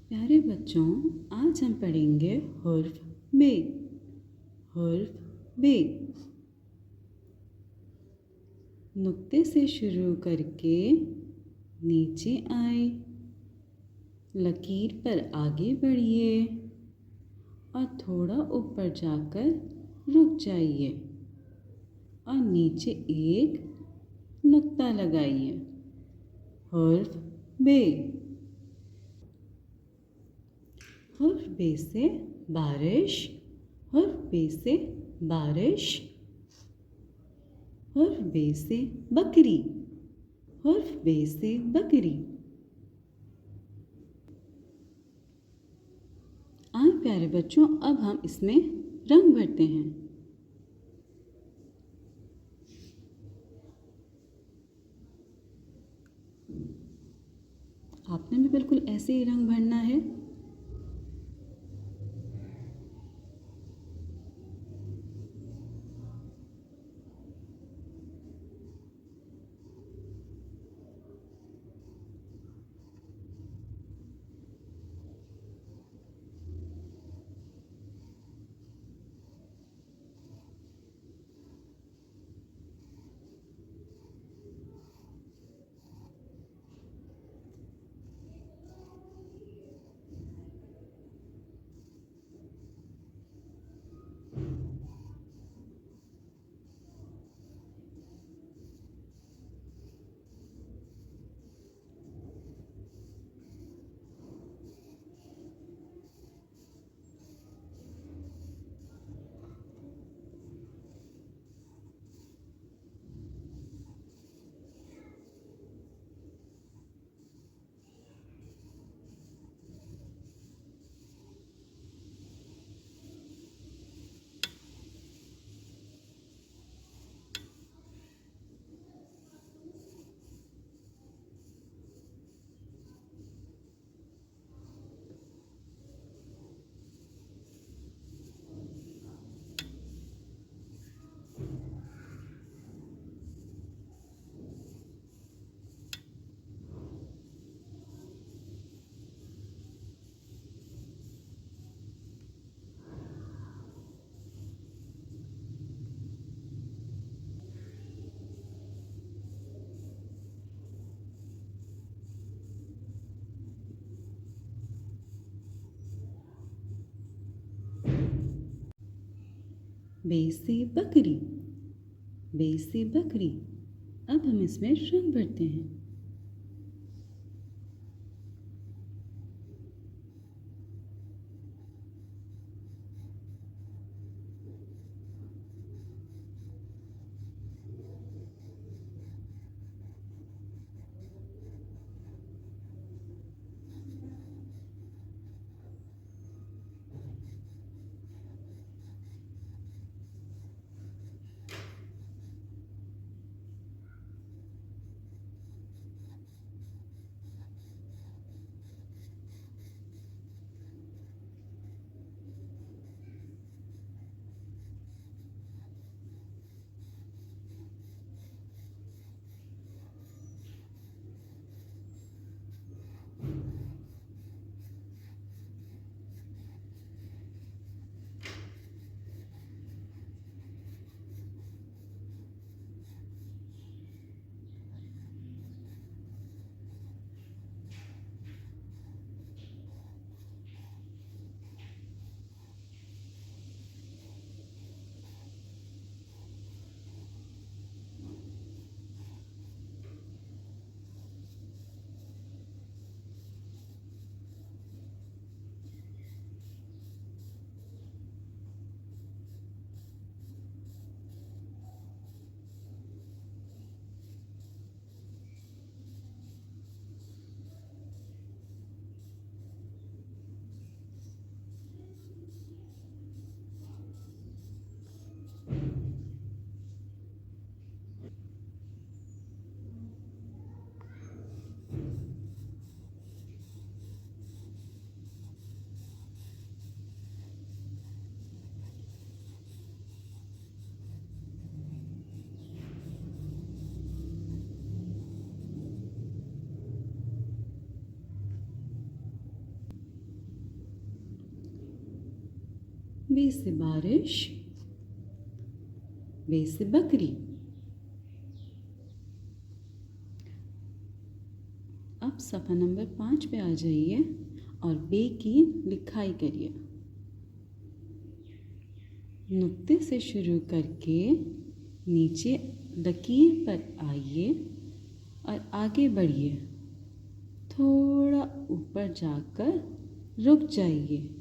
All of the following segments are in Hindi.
प्यारे बच्चों, आज हम पढ़ेंगे हुर्फ बे। हुर्फ बे नुक्ते से शुरू करके नीचे आए, लकीर पर आगे बढ़िए और थोड़ा ऊपर जाकर रुक जाइए और नीचे एक नुक्ता लगाइए। हुर्फ बे। हुर्फ बे से बारिश। हुर्फ बे से बारिश। हुर्फ बे से बकरी। हुर्फ बे से बकरी। आए प्यारे बच्चों, अब हम इसमें रंग भरते हैं। आपने भी बिल्कुल ऐसे ही रंग भरना है। बे से बकरी। बे से बकरी। अब हम इसमें रंग भरते हैं। बे से बारिश, बे से बकरी। अब सफ़ा नंबर 5 पे आ जाइए और बे की लिखाई करिए। नुक्ते से शुरू करके नीचे लकीर पर आइए और आगे बढ़िए। थोड़ा ऊपर जाकर रुक जाइए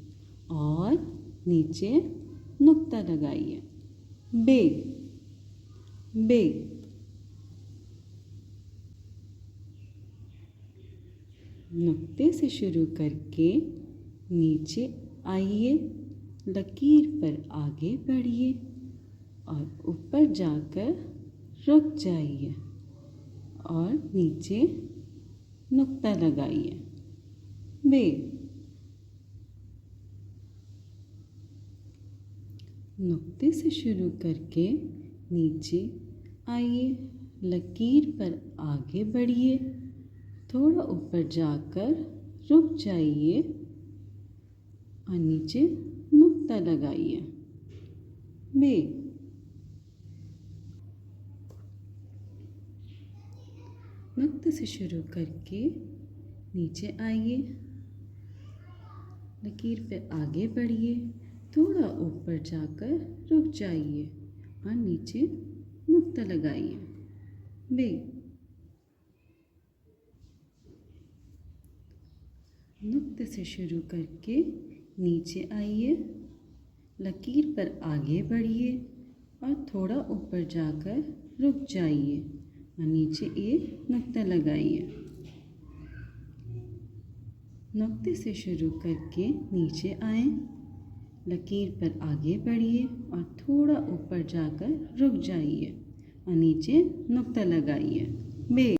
और नीचे नुक्ता लगाइए। बे, बे। नुक्ते से शुरू करके नीचे आइए, लकीर पर आगे बढ़िए और ऊपर जाकर रुक जाइए और नीचे नुक्ता लगाइए। बे। नुक्ते से शुरू करके नीचे आइए, लकीर पर आगे बढ़िए, थोड़ा ऊपर जाकर रुक जाइए और नीचे नुक्ता लगाइए। बे। नुक्ते से शुरू करके नीचे आइए, लकीर पे आगे बढ़िए, थोड़ा ऊपर जाकर रुक जाइए और नीचे नुक्ता लगाइए। बे। नुक्ते से शुरू करके नीचे आइए, लकीर पर आगे बढ़िए और थोड़ा ऊपर जाकर रुक जाइए और नीचे एक नुक्ता लगाइए। नुक्ते से शुरू करके नीचे आए, लकीर पर आगे बढ़िए और थोड़ा ऊपर जाकर रुक जाइए और नीचे नुक्ता लगाइए। बे।